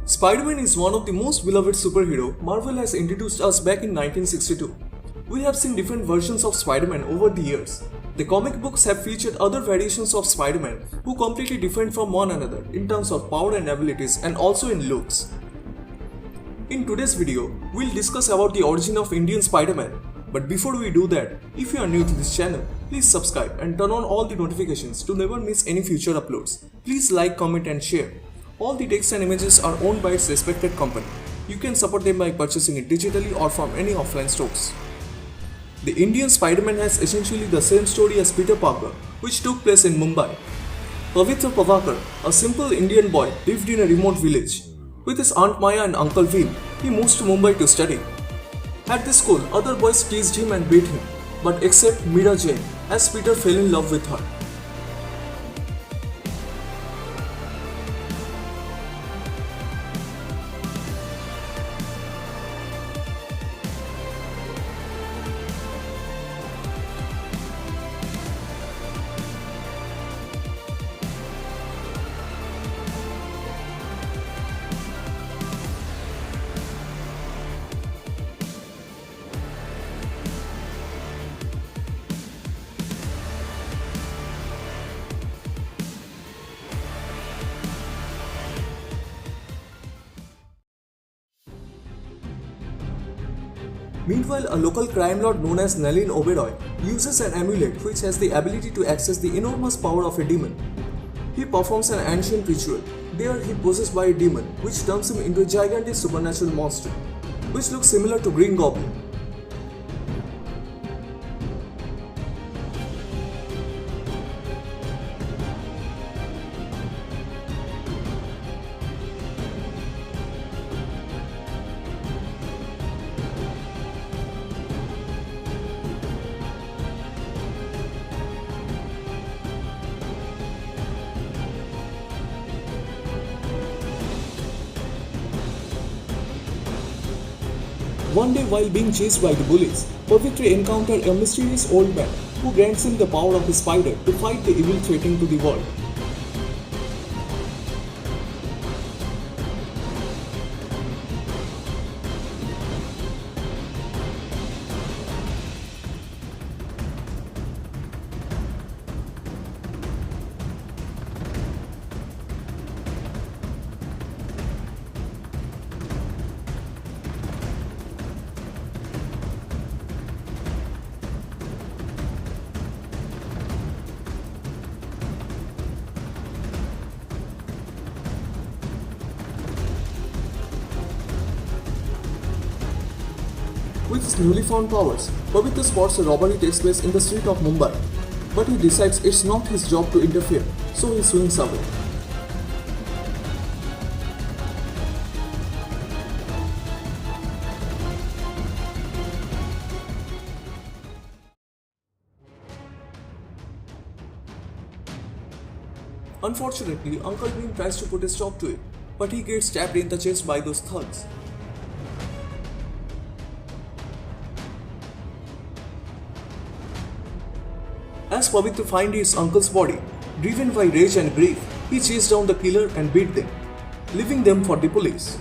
Spider-Man is one of the most beloved superhero Marvel has introduced us back in 1962. We have seen different versions of Spider-Man over the years. The comic books have featured other variations of Spider-Man who completely different from one another in terms of power and abilities and also in looks. In today's video, we'll discuss about the origin of Indian Spider-Man. But before we do that, if you are new to this channel, please subscribe and turn on all the notifications to never miss any future uploads. Please like, comment and share. All the text and images are owned by its respected company. You can support them by purchasing it digitally or from any offline stores. The Indian Spider-Man has essentially the same story as Peter Parker, which took place in Mumbai. Pavitra Pavakar, a simple Indian boy, lived in a remote village. With his Aunt Maya and Uncle Veem, he moves to Mumbai to study. At the school, other boys teased him and beat him, but except Meera Jain, as Peter fell in love with her. Meanwhile, a local crime lord known as Nalin Oberoi uses an amulet which has the ability to access the enormous power of a demon. He performs an ancient ritual. There he is possessed by a demon which turns him into a gigantic supernatural monster, which looks similar to Green Goblin. One day, while being chased by the bullies, Pavitra encountered a mysterious old man who grants him the power of a spider to fight the evil threatening to the world. With his newly found powers, Pavitra spots a robbery takes place in the street of Mumbai, but he decides it's not his job to interfere, so he swings away. Unfortunately, Uncle Veem tries to put a stop to it, but he gets stabbed in the chest by those thugs. As Pavitra finds his uncle's body, driven by rage and grief, he chases down the killer and beats them, leaving them for the police.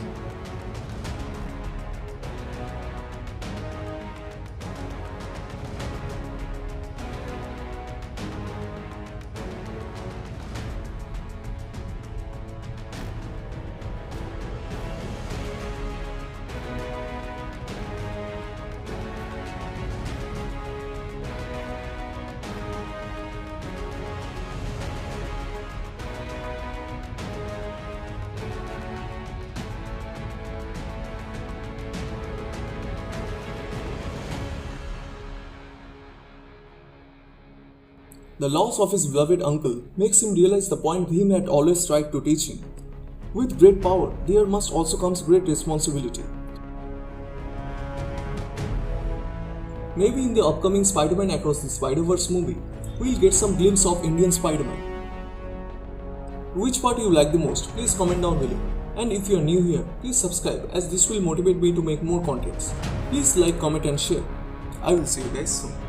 The loss of his beloved uncle makes him realize the point Veem had always tried to teach him. With great power, there must also comes great responsibility. Maybe in the upcoming Spider-Man Across the Spider-Verse movie, we'll get some glimpse of Indian Spider-Man. Which part you like the most? Please comment down below. And if you are new here, please subscribe as this will motivate me to make more contents. Please like, comment and share. I will see you guys soon.